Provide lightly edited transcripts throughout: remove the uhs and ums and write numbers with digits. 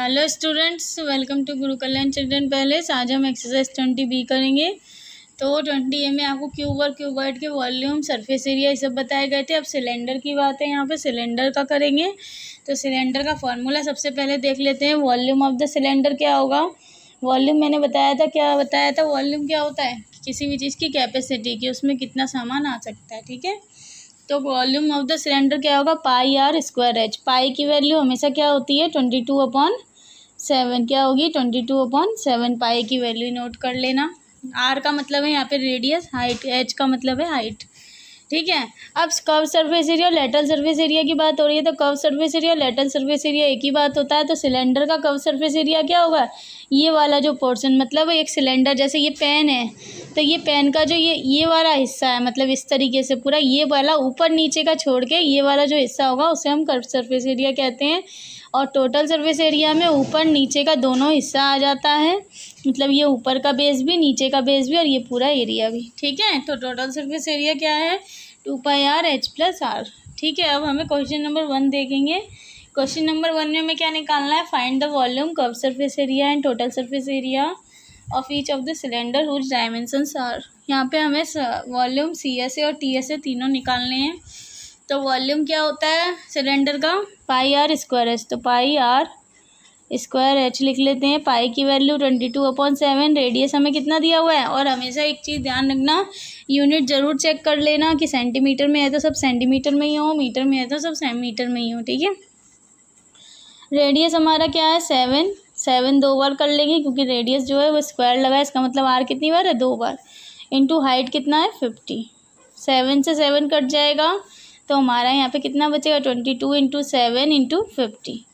Hello students, welcome to Guru Kalyan children palace. आज हम exercise 20B करेंगे। तो 20A में आपको क्यूब और क्यूबॉइड के वॉल्यूम, सरफेस एरिया ये सब बताए गए थे। अब सिलेंडर की बात है, यहाँ पे सिलेंडर का करेंगे। तो सिलेंडर का फॉर्मूला सबसे पहले देख लेते हैं। वॉल्यूम ऑफ द सिलेंडर क्या होगा? वॉल्यूम मैंने बताया था, क्या बताया था? वॉल्यूम क्या होता है? किसी भी चीज़ की कैपेसिटी की, उसमें कितना सामान आ सकता है। ठीक है, तो वॉल्यूम ऑफ द सिलेंडर क्या होगा? पाई आर स्क्वायर एच। पाई की वैल्यू हमेशा क्या होती है? 22/7। क्या होगी? 22/7। पाई की वैल्यू नोट कर लेना। आर का मतलब है यहाँ पे रेडियस, हाइट, एच का मतलब है हाइट। ठीक है, अब curve surface area, lateral surface area की बात हो रही है। तो curve surface area, lateral surface area एक ही बात होता है। तो सिलेंडर का कर्व सरफेस एरिया क्या होगा? ये वाला जो पोर्शन, मतलब एक सिलेंडर, जैसे ये पेन है तो ये पेन का जो ये वाला हिस्सा है, मतलब इस तरीके से पूरा ये वाला ऊपर नीचे का छोड़ के ये वाला जो हिस्सा होगा उसे हम कर्व सरफेस एरिया कहते हैं। और टोटल सरफेस एरिया में ऊपर नीचे का दोनों हिस्सा आ जाता है, मतलब ये ऊपर का बेस भी, नीचे का बेस भी, और ये पूरा एरिया भी। ठीक है, तो टोटल सरफेस एरिया क्या है? 2πr/h+r। ठीक है, अब हमें क्वेश्चन नंबर 1 देखेंगे। क्वेश्चन नंबर 1 में हमें क्या निकालना है? Find the volume, curve surface area and total surface area of each of the cylinder whose dimensions are. यहाँ पे हमें वॉल्यूम CSA और TSA तीनों निकालने हैं। तो वॉल्यूम क्या होता है सिलेंडर का? पाई आर स्क्वायर एच। तो पाई आर स्क्वायर एच लिख लेते हैं। पाई की वैल्यू 22/7। रेडियस हमें कितना दिया हुआ है? और हमेशा एक चीज़ ध्यान रखना, यूनिट ज़रूर चेक कर लेना कि सेंटीमीटर में है तो सब सेंटीमीटर में ही हो, मीटर में है तो सब मीटर में ही हो। ठीक है, रेडियस हमारा क्या है? 7। 7 2 बार कर लेंगे क्योंकि रेडियस जो है वो स्क्वायर लगा है, इसका मतलब आर कितनी बार है? 2 बार। इंटू हाइट कितना है? 50। 7 से 7 कट जाएगा तो हमारा यहाँ पे कितना बचेगा? 22 × 7 × 50।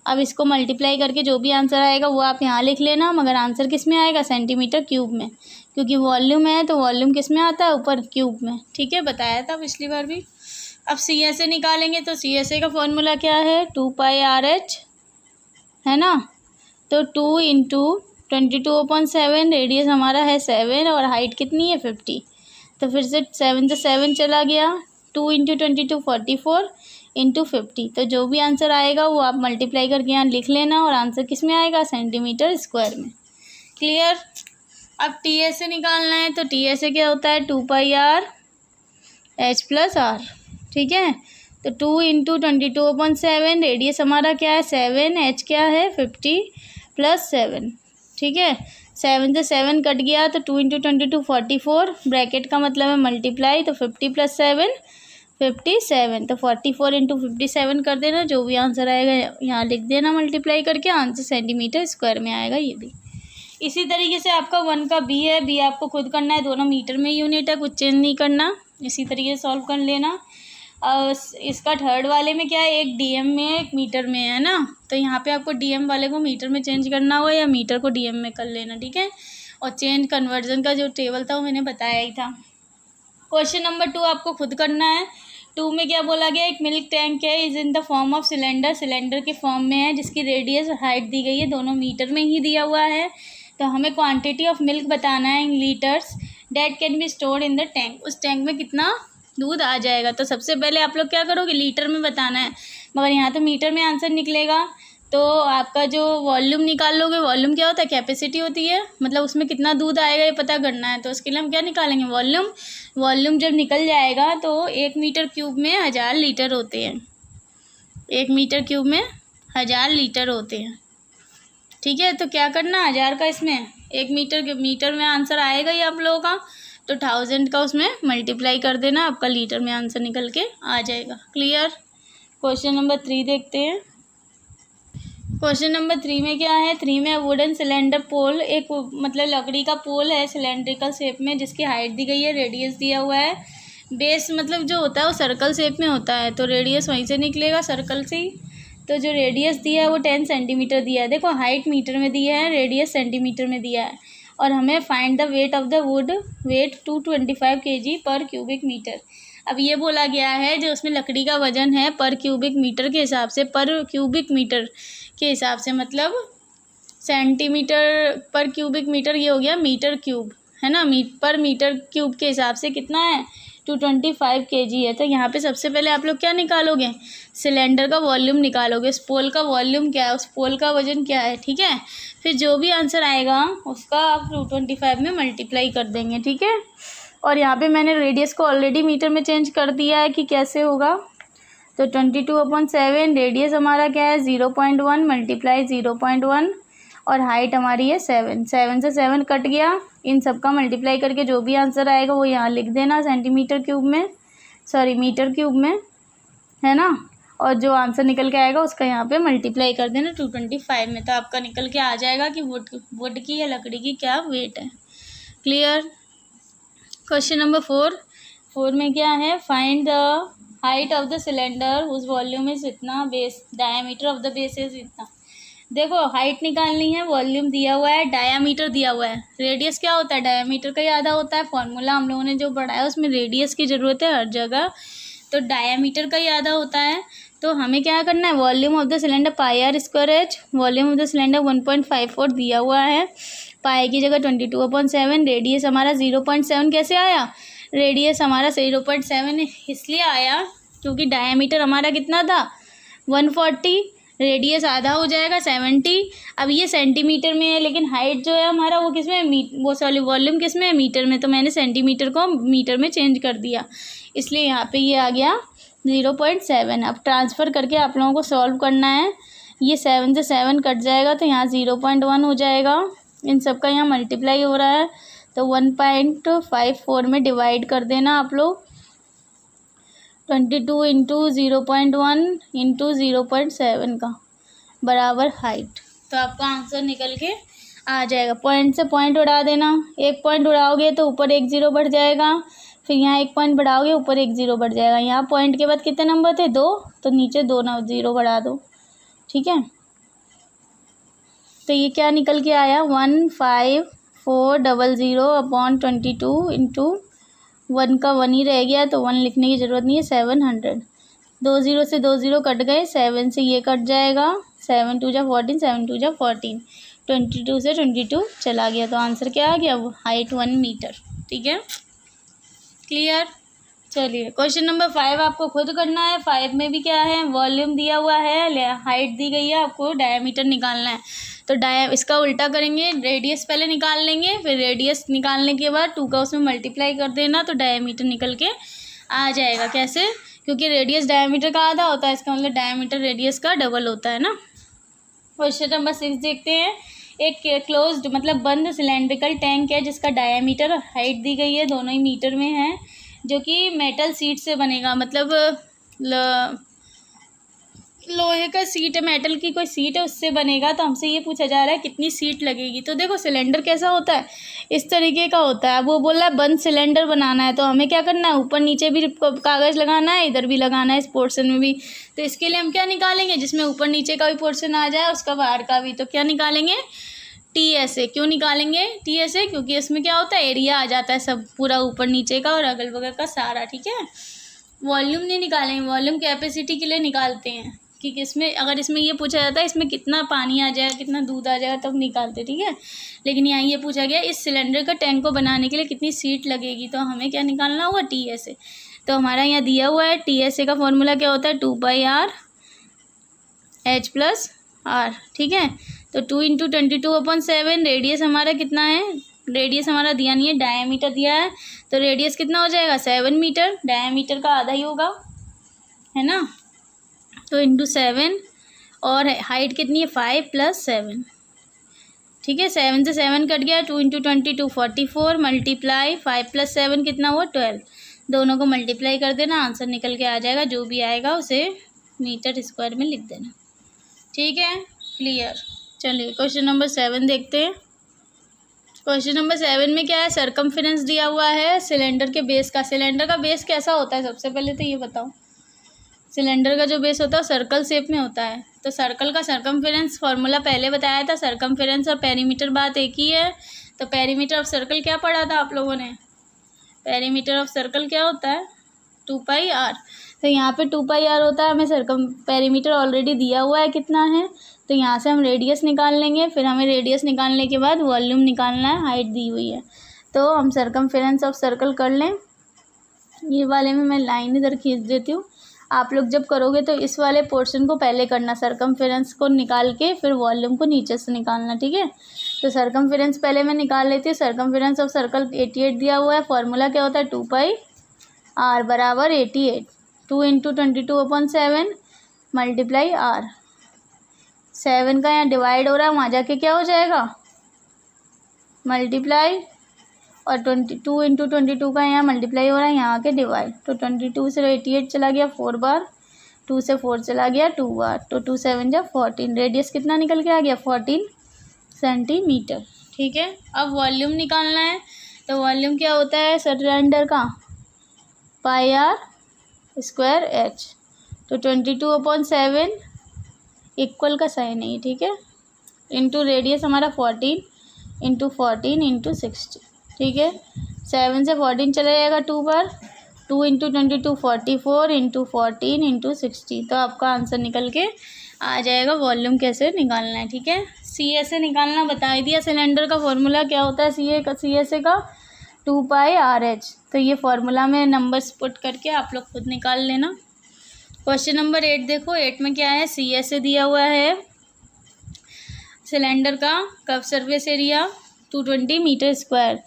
अब इसको मल्टीप्लाई करके जो भी आंसर आएगा वो आप यहाँ लिख लेना, मगर आंसर किस में आएगा? सेंटीमीटर क्यूब में, क्योंकि वॉल्यूम है तो वॉल्यूम किस में आता है? ऊपर क्यूब में। ठीक है, बताया था पिछली बार भी। अब CSA निकालेंगे। तो CSA का फॉर्मूला क्या है? 2πr/h है ना। तो 2 × 22/7, रेडियस हमारा है 7 और हाइट कितनी है? 50। तो फिर से 7 से 7 चला गया। 2 × 22 44 × 50। तो जो भी आंसर आएगा वो आप मल्टीप्लाई करके यहाँ लिख लेना, और आंसर किस में आएगा? सेंटीमीटर स्क्वायर में। क्लियर? अब TSA निकालना है। तो TSA क्या होता है? 2πr/h+r। ठीक है, तो 2 × 22/7, रेडियस हमारा क्या है? 7, h क्या है? 50 + 7। ठीक है, 7 से 7 कट गया तो 2 × 22 44, ब्रैकेट का मतलब है मल्टीप्लाई, तो 50 + 7 57। तो 44 × 57 कर देना, जो भी आंसर आएगा यहाँ लिख देना मल्टीप्लाई करके, आंसर सेंटीमीटर स्क्वायर में आएगा ये भी। इसी तरीके से आपका 1 का B है। B आपको खुद करना है, दोनों मीटर में यूनिट है, कुछ चेंज नहीं करना। इसी तरीके से सॉल्व कर लेना। इसका थर्ड वाले में क्या है? एक DM में है, एक मीटर में है ना। तो यहाँ पे आपको DM वाले को मीटर में चेंज करना होगा या मीटर को DM में कर लेना। ठीक है, और चेंज कन्वर्जन का जो टेबल था वो मैंने बताया ही था। क्वेश्चन नंबर 2 आपको खुद करना है। 2 में क्या बोला गया? एक मिल्क टैंक है, is in the form of cylinder, cylinder के फॉर्म में है, जिसकी रेडियस और हाइट दी गई है, दोनों मीटर में ही दिया हुआ है। तो हमें क्वांटिटी ऑफ मिल्क बताना है इन litres date can be stored in the tank. उस टैंक में कितना दूध आ जाएगा? तो सबसे पहले आप लोग क्या करोगे? लीटर में बताना है, मगर यहाँ तो मीटर में आंसर निकलेगा। तो आपका जो वॉल्यूम निकाल लोगे, वॉल्यूम क्या होता है? कैपेसिटी होती है, मतलब उसमें कितना दूध आएगा ये पता करना है। तो उसके लिए हम क्या निकालेंगे? वॉल्यूम। वॉल्यूम जब निकल जाएगा तो 1 मीटर क्यूब में 1000 लीटर होते हैं। 1 मीटर क्यूब में 1000 लीटर होते हैं। ठीक है, तो क्या करना? 1000 का इसमें 1 मीटर में आंसर आएगा ही आप लोगों का, तो 1000 का उसमें मल्टीप्लाई कर देना, आपका लीटर में आंसर निकल के आ जाएगा। क्लियर? क्वेश्चन नंबर 3 देखते हैं। क्वेश्चन नंबर 3 में क्या है? 3 में वुडन सिलेंडर पोल, एक मतलब लकड़ी का पोल है सिलेंड्रिकल शेप में, जिसकी हाइट दी गई है, रेडियस दिया हुआ है। बेस मतलब जो होता है वो सर्कल शेप में होता है, तो रेडियस वहीं से निकलेगा, सर्कल से ही। तो जो रेडियस दिया है वो 10 सेंटीमीटर दिया है। देखो, हाइट मीटर में दिया है, रेडियस सेंटीमीटर में दिया है। और हमें find the weight of the wood, weight 225 kg पर क्यूबिक मीटर। अब ये बोला गया है जो उसमें लकड़ी का वजन है पर क्यूबिक मीटर के हिसाब से, पर क्यूबिक मीटर के हिसाब से, मतलब सेंटीमीटर पर क्यूबिक मीटर, ये हो गया मीटर क्यूब, है ना। पर मीटर क्यूब के हिसाब से कितना है? 225 kg है। तो यहाँ पे सबसे पहले आप लोग क्या निकालोगे, सिलेंडर का वॉल्यूम निकालोगे, उस पोल का वॉल्यूम क्या है, उस पोल का वजन क्या है, ठीक है। फिर जो भी आंसर आएगा उसका आप 225 में मल्टीप्लाई कर देंगे, ठीक है। और यहाँ पे मैंने रेडियस को ऑलरेडी मीटर में चेंज कर दिया है कि कैसे होगा। तो 22/7 रेडियस हमारा क्या है 0.1 मल्टीप्लाई 0.1 और हाइट हमारी है 7 से 7 कट गया। इन सब का मल्टीप्लाई करके जो भी आंसर आएगा वो यहाँ लिख देना मीटर क्यूब में, है ना। और जो आंसर निकल के आएगा उसका यहाँ पे मल्टीप्लाई कर देना 225 में। तो आपका निकल के आ जाएगा कि वुड की या लकड़ी की क्या वेट है। क्लियर। क्वेश्चन नंबर 4 में क्या है, find the height of the cylinder whose volume is इतना, base diameter of the base is इतना। देखो हाइट निकालनी है, वॉल्यूम दिया हुआ है, डायामीटर दिया हुआ है। रेडियस क्या होता है, डायामीटर का ही आधा होता है। फॉर्मूला हम लोगों ने जो पढ़ाया उसमें रेडियस की ज़रूरत है हर जगह, तो डायामीटर का ही आधा होता है। तो हमें क्या करना है, volume of the cylinder πr²h, volume of the cylinder 1.54 दिया हुआ है, पाई की जगह 22/7, रेडियस हमारा 0.7 कैसे आया, रेडियस हमारा 0.7 इसलिए आया क्योंकि डायामीटर हमारा कितना था 140, रेडियस आधा हो जाएगा 70। अब ये सेंटीमीटर में है लेकिन हाइट जो है हमारा वो किस में है, वॉल्यूम किस में है, मीटर में। तो मैंने सेंटीमीटर को मीटर में चेंज कर दिया, इसलिए यहाँ पे ये आ गया 0.7। अब ट्रांसफ़र करके आप लोगों को सॉल्व करना है। ये 7 से 7 कट जाएगा तो यहाँ 0.1 हो जाएगा। इन सब का यहाँ मल्टीप्लाई हो रहा है तो 1.54 में डिवाइड कर देना आप लोग। 22 इंटू 0.1 इंटू 0.7 का बराबर हाइट। तो आपका आंसर निकल के आ जाएगा। पॉइंट से पॉइंट उड़ा देना, एक पॉइंट उड़ाओगे तो ऊपर 1 0 बढ़ जाएगा, फिर यहाँ 1 पॉइंट बढ़ाओगे ऊपर 1 0 बढ़ जाएगा। यहाँ पॉइंट के बाद कितने नंबर थे 2, तो नीचे 2 0 बढ़ा दो, ठीक है। तो ये क्या निकल के आया 15400/22 इंटू 1 का 1 ही रह गया तो 1 लिखने की ज़रूरत नहीं है, 700। 2 0 से 2 0 कट गए, 7 से ये कट जाएगा, 7 2 जा 14, 7 2 जा 14, 22 से 22 चला गया। तो आंसर क्या आ गया, हाइट 1 मीटर, ठीक है। क्लियर। चलिए क्वेश्चन नंबर 5 आपको खुद करना है। 5 में भी क्या है, वॉल्यूम दिया हुआ है, हाइट दी गई है, आपको डायमीटर निकालना है। तो इसका उल्टा करेंगे, रेडियस पहले निकाल लेंगे, फिर रेडियस निकालने के बाद 2 का उसमें मल्टीप्लाई कर देना तो डायमीटर निकल के आ जाएगा। कैसे, क्योंकि रेडियस डायमीटर का आधा होता है, इसका मतलब डायमीटर रेडियस का डबल होता है ना। क्वेश्चन नंबर 6 देखते हैं। एक क्लोज्ड मतलब बंद सिलेंड्रिकल टैंक है जिसका डायमीटर और हाइट दी गई है, दोनों ही मीटर में है, जो कि मेटल सीट से बनेगा। मतलब लोहे का सीट है, मेटल की कोई सीट है उससे बनेगा। तो हमसे ये पूछा जा रहा है कितनी सीट लगेगी। तो देखो सिलेंडर कैसा होता है, इस तरीके का होता है। वो बोला बंद सिलेंडर बनाना है तो हमें क्या करना है, ऊपर नीचे भी कागज़ लगाना है, इधर भी लगाना है, इस पोर्शन में भी। तो इसके लिए हम क्या निकालेंगे, जिसमें ऊपर नीचे का भी पोर्शन आ जाए उसका बाहर का भी। तो क्या निकालेंगे, TSA। क्यों निकालेंगे TSA, क्योंकि इसमें क्या होता है, एरिया आ जाता है सब पूरा ऊपर नीचे का और अगल बगल का सारा, ठीक है। वॉल्यूम नहीं निकालेंगे, वॉल्यूम कैपेसिटी के लिए निकालते हैं कि इसमें अगर इसमें ये पूछा जाता है इसमें कितना पानी आ जाएगा, कितना दूध आ जाएगा, तब निकालते, ठीक है। लेकिन यहाँ ये पूछा गया इस सिलेंडर का टैंक को बनाने के लिए कितनी सीट लगेगी, तो हमें क्या निकालना होगा, TSA। तो हमारा यहाँ दिया हुआ है TSA का फॉर्मूला क्या होता है, 2πr h+r, ठीक है। तो 2 इंटू 22/7, रेडियस हमारा कितना है, रेडियस हमारा दिया नहीं है, डायमीटर दिया है। तो रेडियस कितना हो जाएगा 7 मीटर, डायमीटर का आधा ही होगा, है ना। तो इंटू 7 और हाइट कितनी है 5 + 7, ठीक है। 7 से 7 कट गया, 2 इंटू 22 44 मल्टीप्लाई 5 + 7 कितना हुआ 12। दोनों को मल्टीप्लाई कर देना, आंसर निकल के आ जाएगा। जो भी आएगा उसे मीटर स्क्वायर में लिख देना, ठीक है। क्लियर। चलिए क्वेश्चन नंबर 7 देखते हैं। क्वेश्चन नंबर 7 में क्या है, सरकमफेरेंस दिया हुआ है सिलेंडर के बेस का। सिलेंडर का बेस कैसा होता है, सबसे पहले तो ये बताओ। सिलेंडर का जो बेस होता है सर्कल शेप में होता है। तो सर्कल का सरकमफेरेंस फार्मूला पहले बताया था। सरकमफेरेंस और पेरीमीटर बात एक ही है। तो पेरीमीटर ऑफ सर्कल क्या पढ़ा था आप लोगों ने, पेरीमीटर ऑफ सर्कल क्या होता है 2πr। तो यहाँ पे 2πr होता है, हमें पेरीमीटर ऑलरेडी दिया हुआ है कितना है। तो यहाँ से हम रेडियस निकाल लेंगे, फिर हमें रेडियस निकालने के बाद वॉल्यूम निकालना है, हाइट दी हुई है। तो हम सरकमफेरेंस ऑफ सर्कल कर लें। ये वाले में मैं लाइन इधर खींच देती हूँ। आप लोग जब करोगे तो इस वाले पोर्शन को पहले करना, सरकमफेरेंस को निकाल के फिर वॉल्यूम को नीचे से निकालना, ठीक है। तो सरकमफेरेंस पहले मैं निकाल लेती हूँ। सरकमफेरेंस ऑफ सर्कल 88 दिया हुआ है। फॉर्मूला क्या होता है, 2πr बराबर 88, 2 इंटू 22/7 मल्टीप्लाई r। 7 का यहाँ डिवाइड हो रहा है, वहाँ जाके क्या हो जाएगा, मल्टीप्लाई, और 22 इंटू 22 का यहाँ मल्टीप्लाई हो रहा है, यहाँ आके डिवाइड। तो 22 से 88 चला गया 4 बार, 2 से 4 चला गया 2 बार, तो 2 7 जा 14। रेडियस कितना निकल के आ गया, 14 सेंटीमीटर, ठीक है। अब वॉल्यूम निकालना है। तो वॉल्यूम क्या होता है सिलेंडर का, πr² h। तो 22/7 इक्वल का साइन है, ठीक है, इंटू रेडियस हमारा 14 इंटू 14 इंटू 60, ठीक है। 7 से 14 चला जाएगा 2 बार, 2 इंटू 22 44 इंटू 14 इंटू 60। तो आपका आंसर निकल के आ जाएगा। वॉल्यूम कैसे निकालना है, ठीक है। CSA निकालना बता ही दिया। सिलेंडर का फॉर्मूला क्या होता है CSA का, 2πRh। तो ये फॉर्मूला में नंबर्स पुट करके आप लोग खुद निकाल लेना। क्वेश्चन नंबर 8 देखो। 8 में क्या है, CSA दिया हुआ है सिलेंडर का, curve surface area 220 metre square.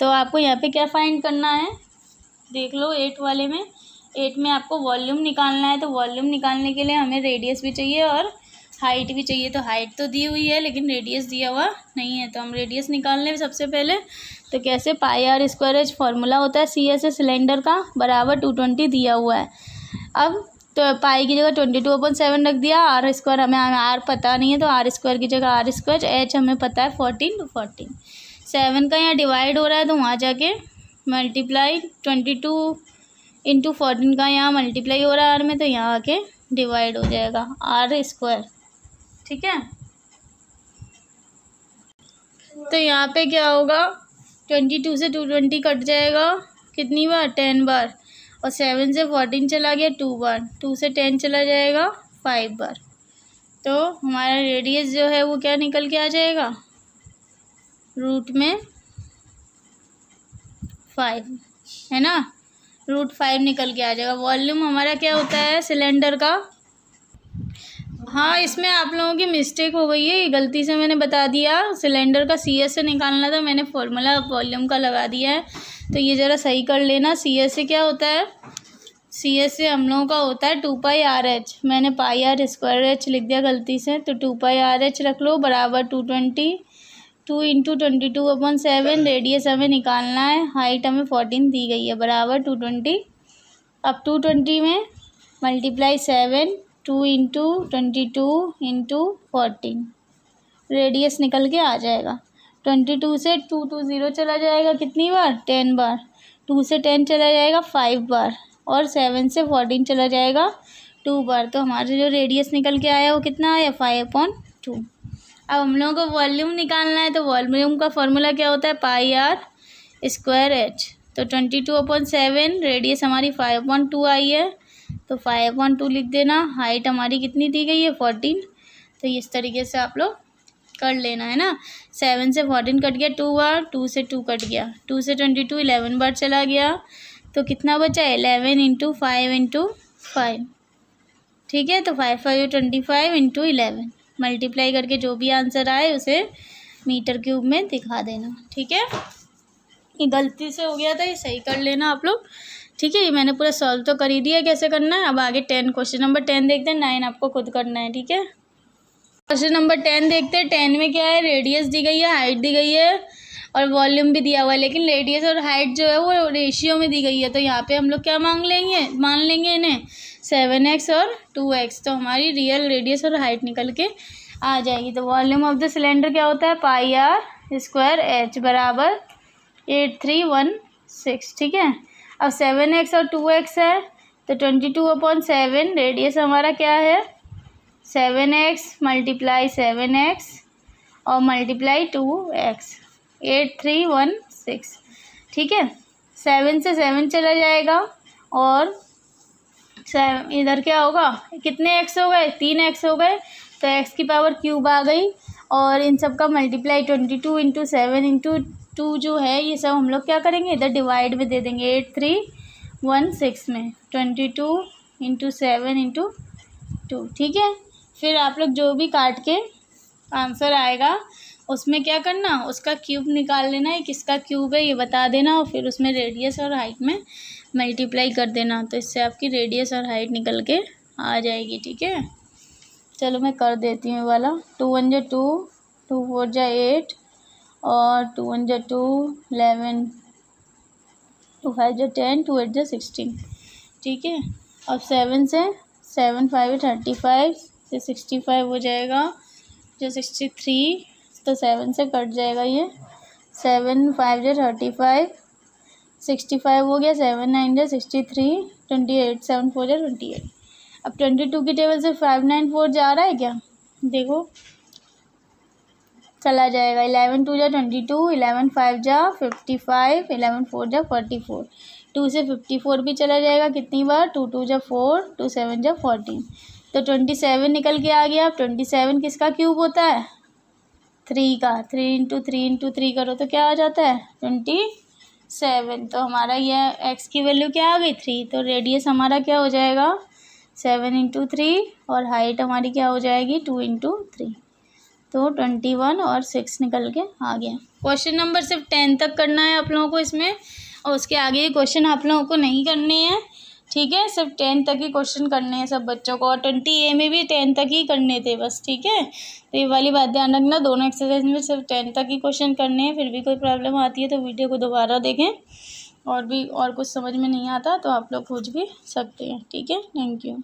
तो आपको यहाँ पे क्या फाइंड करना है, देख लो 8 वाले में। 8 में आपको वॉल्यूम निकालना है। तो वॉल्यूम निकालने के लिए हमें रेडियस भी चाहिए और हाइट भी चाहिए। तो हाइट तो दी हुई है लेकिन रेडियस दिया हुआ नहीं है, तो हम रेडियस निकाल लें सबसे पहले। तो कैसे, πr² h फॉर्मूला होता है CSA सिलेंडर का, बराबर 220 दिया हुआ है। अब तो पाई की जगह 22/7 रख दिया, r² हमें r पता नहीं है तो r² की जगह r², h हमें पता है 14 तो 14। 7 का यहाँ डिवाइड हो रहा है तो वहाँ जाके मल्टीप्लाई, 22 इंटू 14 का यहाँ मल्टीप्लाई हो रहा है r में, तो यहाँ आके डिवाइड हो जाएगा r², ठीक है। तो यहाँ पे क्या होगा, 22 से 220 कट जाएगा कितनी बार, 10 बार, और 7 से 14 चला गया 2 बार, 2 से 10 चला जाएगा 5 बार। तो हमारा रेडियस जो है वो क्या निकल के आ जाएगा, रूट में 5, है ना, रूट 5 निकल के आ जाएगा। वॉल्यूम हमारा क्या होता है सिलेंडर का, हाँ इसमें आप लोगों की मिस्टेक हो गई है, गलती से मैंने बता दिया। सिलेंडर का CSA निकालना था, मैंने फॉर्मूला वॉल्यूम का लगा दिया है, तो ये ज़रा सही कर लेना। CSA क्या होता है, CSA हम लोगों का होता है 2πRh। मैंने πr² लिख दिया गलती से, तो 2πRh रख लो, बराबर 220, 2 इंटू 22/7। रेडियस हमें निकालना है, हाइट हमें 14 दी गई है, बराबर 220। अब 220 में मल्टीप्लाई 7, 2 इंटू 22 इंटू 14, रेडियस निकल के आ जाएगा। 22 से 2 2 0 चला जाएगा कितनी बार, 10 बार, 2 से 10 चला जाएगा 5 बार, और 7 से 14 चला जाएगा 2 बार। तो हमारा जो रेडियस निकल के आया वो कितना आया, 5/2। अब हम लोगों को वॉल्यूम निकालना है। तो वॉल्यूम का फॉर्मूला क्या होता है, πr² h। तो 22/7, रेडियस हमारी 5/2 आई है, तो 5/2 लिख देना। हाइट हमारी कितनी दी गई है, 14। तो इस तरीके से आप लोग कर लेना, है ना। 7 से 14 कट गया 2 बार, 2 से 2 कट गया, 2 से 22 11 बार चला गया, तो कितना बचा, 11 इंटू 5 इंटू 5, ठीक है। तो 5 5 25 इंटू 11, मल्टीप्लाई करके जो भी आंसर आए उसे मीटर क्यूब में दिखा देना, ठीक है। ये गलती से हो गया था, ये सही कर लेना आप लोग, ठीक है। ये मैंने पूरा सॉल्व तो कर ही दिया कैसे करना है। अब आगे 10, क्वेश्चन नंबर 10 देखते हैं। 9 आपको खुद करना है, ठीक है। क्वेश्चन नंबर 10 देखते हैं। 10 में क्या है, रेडियस दी गई है, हाइट दी गई है और वॉल्यूम भी दिया हुआ है, लेकिन रेडियस और हाइट जो है वो रेशियो में दी गई है। तो यहाँ पे हम लोग क्या मान लेंगे इन्हें 7x और 2x। तो हमारी रियल रेडियस और हाइट निकल के आ जाएगी। तो वॉल्यूम ऑफ द सिलेंडर क्या होता है, πr² h बराबर 8316, ठीक है। अब 7x और 2x है, तो 22/7, रेडियस हमारा क्या है 7x मल्टीप्लाई 7x और मल्टीप्लाई 2x, 8316, ठीक है। 7 से 7 चला जाएगा और इधर क्या होगा, कितने x हो गए, 3x हो गए, तो x की पावर क्यूब आ गई, और इन सब का मल्टीप्लाई 22 इंटू 7 इंटू 2 जो है ये सब हम लोग क्या करेंगे, इधर डिवाइड में दे देंगे, 1/6 में 22 इंटू 7 इंटू 2, ठीक है। फिर आप लोग जो भी काट के आंसर आएगा उसमें क्या करना, उसका क्यूब निकाल लेना है, किसका क्यूब है ये बता देना, और फिर उसमें रेडियस और हाइट में मल्टीप्लाई कर देना, तो इससे आपकी रेडियस और हाइट निकल के आ जाएगी, ठीक है। चलो मैं कर देती हूँ वाला। 2 1 जा 2, 2 4 जा 8, और 2 1 जा 2 11, 2 5 जा 10, 2 8 जा 16, ठीक है। अब 7 से 7 5 35 से 65 हो जाएगा, जो 63, तो 7 से कट जाएगा ये। 7 5 जा 35, 65 हो गया, 7 9 जा 63, 28 7 4 जा 28। अब 22 की टेबल से 594 जा रहा है क्या, देखो चला जाएगा। 11 2 जा 22, 11 5 जा 55, 11 4 जा 44, 2 से 54 भी चला जाएगा कितनी बार, 2 2 जा 4, 2 7 जा 14, तो 27 निकल के आ गया। अब 27 किसका क्यूब होता है, 3 का। 3 इंटू 3 इंटू 3 करो तो क्या आ जाता है, 27। तो हमारा यह एक्स की वैल्यू क्या आ गई, 3, तो रेडियस हमारा क्या हो जाएगा, 7 इंटू 3, और हाइट हमारी क्या हो जाएगी, 2 इंटू 3, तो 21 और 6 निकल के आ गया। क्वेश्चन नंबर सिर्फ 10 तक करना है आप लोगों को इसमें, और उसके आगे क्वेश्चन आप लोगों को नहीं करने हैं, ठीक है। सिर्फ 10 तक ही क्वेश्चन करने हैं सब बच्चों को, और 20A में भी 10 तक ही करने थे बस, ठीक है। तो ये वाली बात ध्यान रखना, दोनों एक्सरसाइज में सिर्फ 10 तक ही क्वेश्चन करने हैं। फिर भी कोई प्रॉब्लम आती है तो वीडियो को दोबारा देखें, और कुछ समझ में नहीं आता तो आप लोग पूछ भी सकते हैं, ठीक है। Thank you.